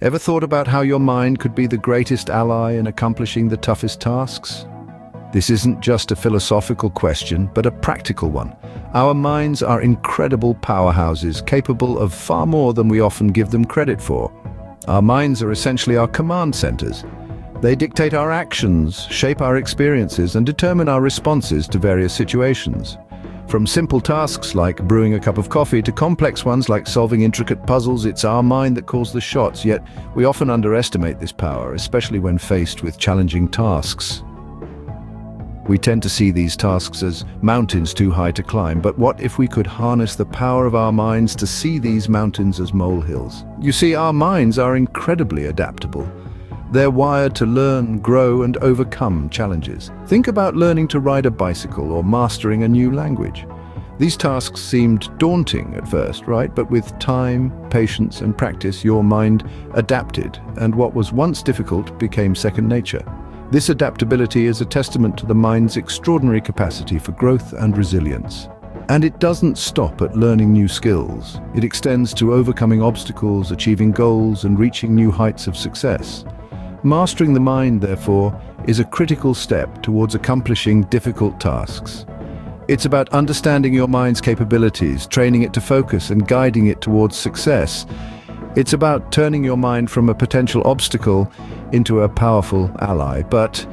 Ever thought about how your mind could be the greatest ally in accomplishing the toughest tasks? This isn't just a philosophical question, but a practical one. Our minds are incredible powerhouses, capable of far more than we often give them credit for. Our minds are essentially our command centers. They dictate our actions, shape our experiences, and determine our responses to various situations. From simple tasks like brewing a cup of coffee to complex ones like solving intricate puzzles, it's our mind that calls the shots, yet we often underestimate this power, especially when faced with challenging tasks. We tend to see these tasks as mountains too high to climb, but what if we could harness the power of our minds to see these mountains as molehills? You see, our minds are incredibly adaptable. They're wired to learn, grow, and overcome challenges. Think about learning to ride a bicycle or mastering a new language. These tasks seemed daunting at first, right? But with time, patience, and practice, your mind adapted, and what was once difficult became second nature. This adaptability is a testament to the mind's extraordinary capacity for growth and resilience. And it doesn't stop at learning new skills. It extends to overcoming obstacles, achieving goals, and reaching new heights of success. Mastering the mind, therefore, is a critical step towards accomplishing difficult tasks. It's about understanding your mind's capabilities, training it to focus, and guiding it towards success. It's about turning your mind from a potential obstacle into a powerful ally. But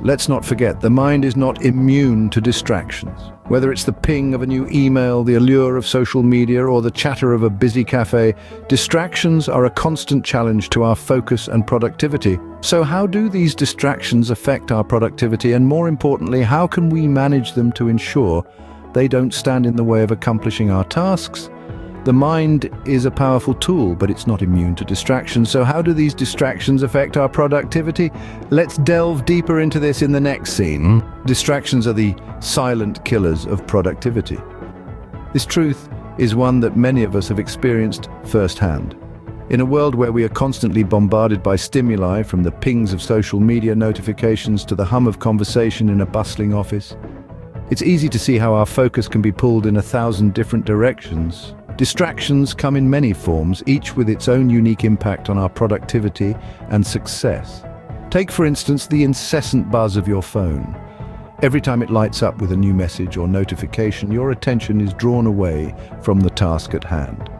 let's not forget, the mind is not immune to distractions. Whether it's the ping of a new email, the allure of social media, or the chatter of a busy cafe, distractions are a constant challenge to our focus and productivity. So how do these distractions affect our productivity, and more importantly, how can we manage them to ensure they don't stand in the way of accomplishing our tasks? The mind is a powerful tool, but it's not immune to distractions. So how do these distractions affect our productivity? Let's delve deeper into this in the next scene. Distractions are the silent killers of productivity. This truth is one that many of us have experienced firsthand. In a world where we are constantly bombarded by stimuli, from the pings of social media notifications to the hum of conversation in a bustling office, it's easy to see how our focus can be pulled in 1,000 different directions. Distractions come in many forms, each with its own unique impact on our productivity and success. Take, for instance, the incessant buzz of your phone. Every time it lights up with a new message or notification, your attention is drawn away from the task at hand.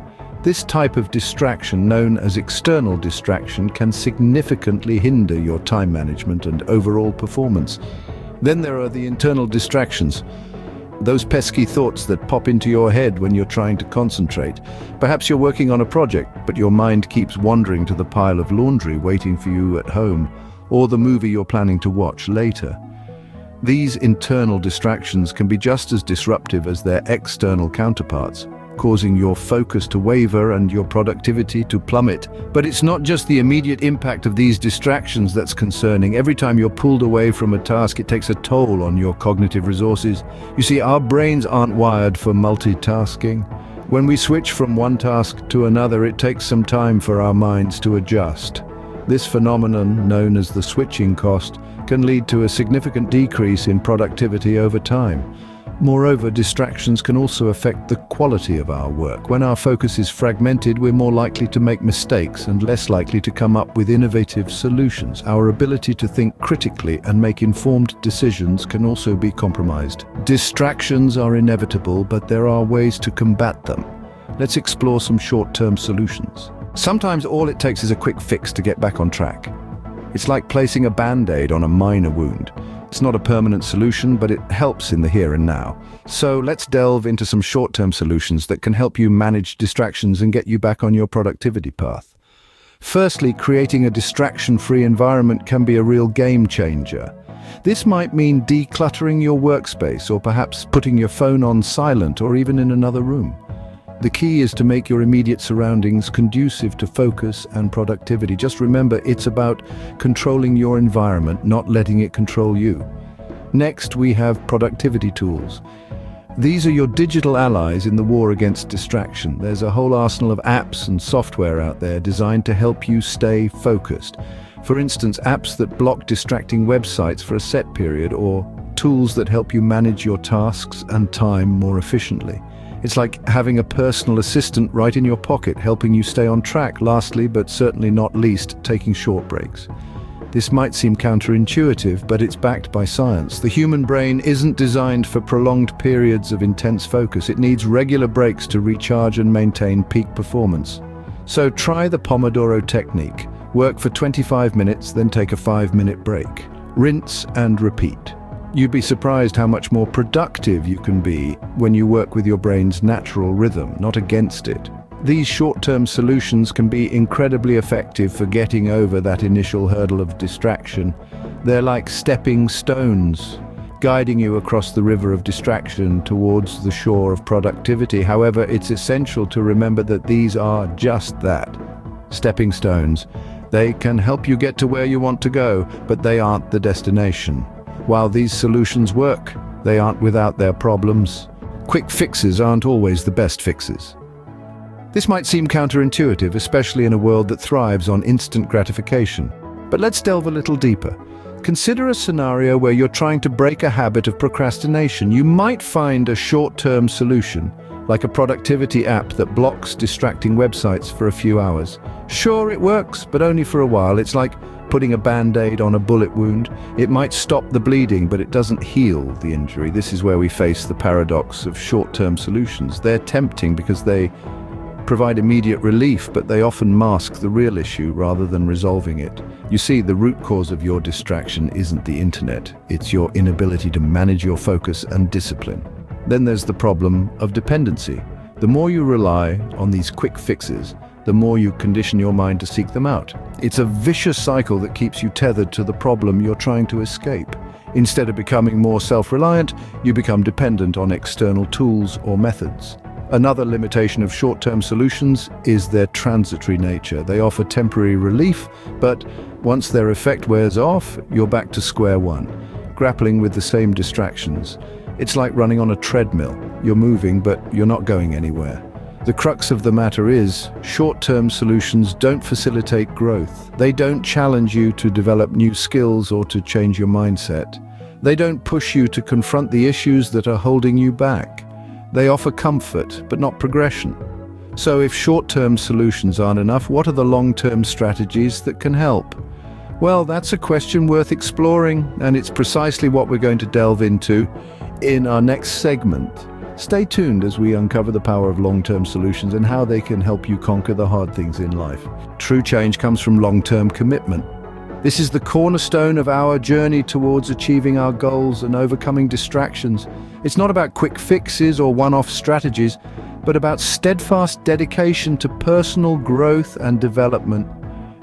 This type of distraction, known as external distraction, can significantly hinder your time management and overall performance. Then there are the internal distractions. Those pesky thoughts that pop into your head when you're trying to concentrate. Perhaps you're working on a project, but your mind keeps wandering to the pile of laundry waiting for you at home, or the movie you're planning to watch later. These internal distractions can be just as disruptive as their external counterparts, causing your focus to waver and your productivity to plummet. But it's not just the immediate impact of these distractions that's concerning. Every time you're pulled away from a task, it takes a toll on your cognitive resources. You see, our brains aren't wired for multitasking. When we switch from one task to another, it takes some time for our minds to adjust. This phenomenon, known as the switching cost, can lead to a significant decrease in productivity over time. Moreover, distractions can also affect the quality of our work. When our focus is fragmented, we're more likely to make mistakes and less likely to come up with innovative solutions. Our ability to think critically and make informed decisions can also be compromised. Distractions are inevitable, but there are ways to combat them. Let's explore some short-term solutions. Sometimes all it takes is a quick fix to get back on track. It's like placing a band-aid on a minor wound. It's not a permanent solution, but it helps in the here and now. So let's delve into some short-term solutions that can help you manage distractions and get you back on your productivity path. Firstly, creating a distraction-free environment can be a real game changer. This might mean decluttering your workspace, or perhaps putting your phone on silent or even in another room. The key is to make your immediate surroundings conducive to focus and productivity. Just remember, it's about controlling your environment, not letting it control you. Next, we have productivity tools. These are your digital allies in the war against distraction. There's a whole arsenal of apps and software out there designed to help you stay focused. For instance, apps that block distracting websites for a set period, or tools that help you manage your tasks and time more efficiently. It's like having a personal assistant right in your pocket, helping you stay on track. Lastly, but certainly not least, taking short breaks. This might seem counterintuitive, but it's backed by science. The human brain isn't designed for prolonged periods of intense focus. It needs regular breaks to recharge and maintain peak performance. So try the Pomodoro technique. Work for 25 minutes, then take a 5-minute break. Rinse and repeat. You'd be surprised how much more productive you can be when you work with your brain's natural rhythm, not against it. These short-term solutions can be incredibly effective for getting over that initial hurdle of distraction. They're like stepping stones, guiding you across the river of distraction towards the shore of productivity. However, it's essential to remember that these are just that, stepping stones. They can help you get to where you want to go, but they aren't the destination. While these solutions work, they aren't without their problems. Quick fixes aren't always the best fixes. This might seem counterintuitive, especially in a world that thrives on instant gratification. But let's delve a little deeper. Consider a scenario where you're trying to break a habit of procrastination. You might find a short-term solution, like a productivity app that blocks distracting websites for a few hours. Sure, it works, but only for a while. It's like putting a band-aid on a bullet wound. It might stop the bleeding, but it doesn't heal the injury. This is where we face the paradox of short-term solutions. They're tempting because they provide immediate relief, but they often mask the real issue rather than resolving it. You see, the root cause of your distraction isn't the internet. It's your inability to manage your focus and discipline. Then there's the problem of dependency. The more you rely on these quick fixes, the more you condition your mind to seek them out. It's a vicious cycle that keeps you tethered to the problem you're trying to escape. Instead of becoming more self-reliant, you become dependent on external tools or methods. Another limitation of short-term solutions is their transitory nature. They offer temporary relief, but once their effect wears off, you're back to square one, grappling with the same distractions. It's like running on a treadmill. You're moving, but you're not going anywhere. The crux of the matter is, short-term solutions don't facilitate growth. They don't challenge you to develop new skills or to change your mindset. They don't push you to confront the issues that are holding you back. They offer comfort, but not progression. So if short-term solutions aren't enough, what are the long-term strategies that can help? Well, that's a question worth exploring, and it's precisely what we're going to delve into in our next segment. Stay tuned as we uncover the power of long-term solutions and how they can help you conquer the hard things in life. True change comes from long-term commitment. This is the cornerstone of our journey towards achieving our goals and overcoming distractions. It's not about quick fixes or one-off strategies, but about steadfast dedication to personal growth and development.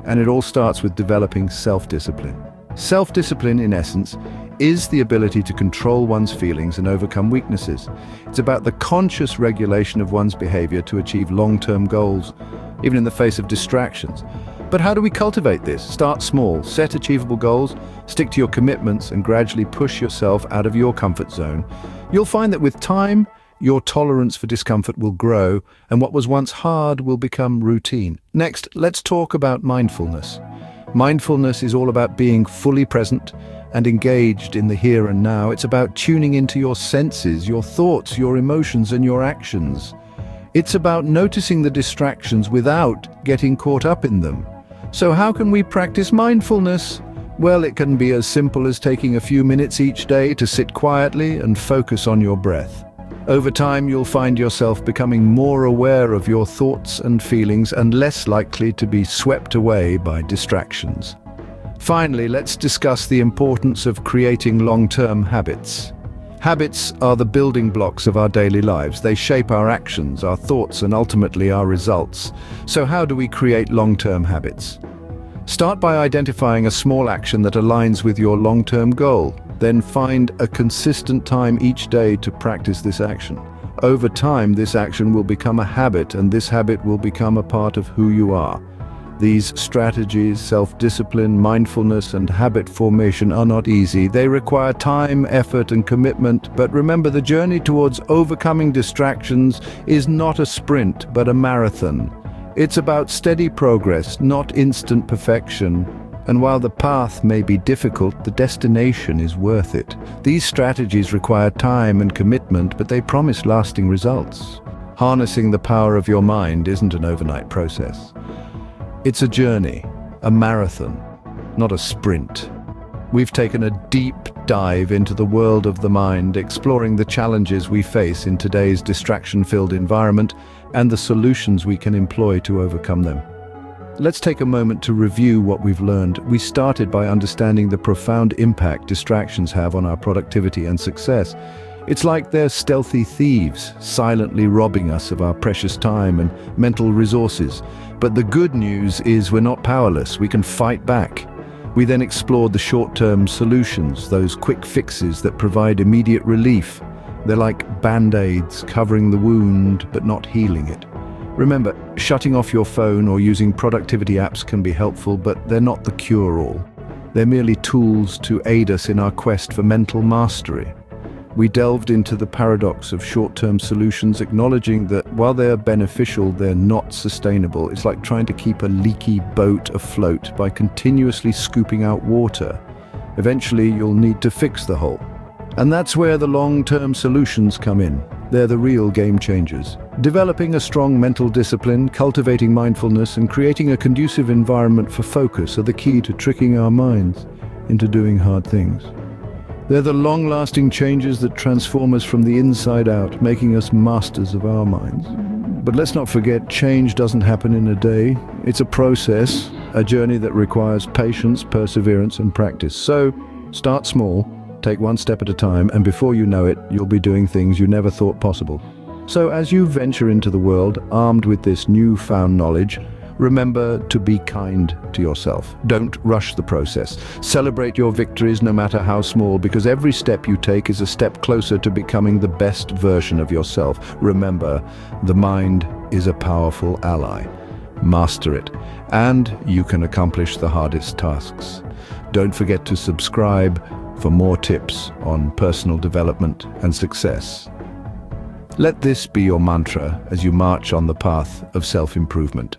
And it all starts with developing self-discipline. Self-discipline, in essence, is the ability to control one's feelings and overcome weaknesses. It's about the conscious regulation of one's behavior to achieve long-term goals, even in the face of distractions. But how do we cultivate this? Start small, set achievable goals, stick to your commitments, and gradually push yourself out of your comfort zone. You'll find that with time, your tolerance for discomfort will grow, and what was once hard will become routine. Next, let's talk about mindfulness. Mindfulness is all about being fully present and engaged in the here and now. It's about tuning into your senses, your thoughts, your emotions, and your actions. It's about noticing the distractions without getting caught up in them. So how can we practice mindfulness? Well, it can be as simple as taking a few minutes each day to sit quietly and focus on your breath. Over time, you'll find yourself becoming more aware of your thoughts and feelings and less likely to be swept away by distractions. Finally, let's discuss the importance of creating long-term habits. Habits are the building blocks of our daily lives. They shape our actions, our thoughts, and ultimately our results. So how do we create long-term habits? Start by identifying a small action that aligns with your long-term goal. Then find a consistent time each day to practice this action. Over time, this action will become a habit, and this habit will become a part of who you are. These strategies, self-discipline, mindfulness, and habit formation are not easy. They require time, effort, and commitment. But remember, the journey towards overcoming distractions is not a sprint, but a marathon. It's about steady progress, not instant perfection. And while the path may be difficult, the destination is worth it. These strategies require time and commitment, but they promise lasting results. Harnessing the power of your mind isn't an overnight process. It's a journey, a marathon, not a sprint. We've taken a deep dive into the world of the mind, exploring the challenges we face in today's distraction-filled environment and the solutions we can employ to overcome them. Let's take a moment to review what we've learned. We started by understanding the profound impact distractions have on our productivity and success. It's like they're stealthy thieves, silently robbing us of our precious time and mental resources. But the good news is we're not powerless. We can fight back. We then explored the short-term solutions, those quick fixes that provide immediate relief. They're like band-aids covering the wound but not healing it. Remember, shutting off your phone or using productivity apps can be helpful, but they're not the cure-all. They're merely tools to aid us in our quest for mental mastery. We delved into the paradox of short-term solutions, acknowledging that while they're beneficial, they're not sustainable. It's like trying to keep a leaky boat afloat by continuously scooping out water. Eventually, you'll need to fix the hole. And that's where the long-term solutions come in. They're the real game changers. Developing a strong mental discipline, cultivating mindfulness, and creating a conducive environment for focus are the key to tricking our minds into doing hard things. They're the long-lasting changes that transform us from the inside out, making us masters of our minds. But let's not forget, change doesn't happen in a day. It's a process, a journey that requires patience, perseverance, and practice. So, start small, take one step at a time, and before you know it, you'll be doing things you never thought possible. So as you venture into the world, armed with this newfound knowledge, remember to be kind to yourself. Don't rush the process. Celebrate your victories no matter how small, because every step you take is a step closer to becoming the best version of yourself. Remember, the mind is a powerful ally. Master it, and you can accomplish the hardest tasks. Don't forget to subscribe for more tips on personal development and success. Let this be your mantra as you march on the path of self-improvement.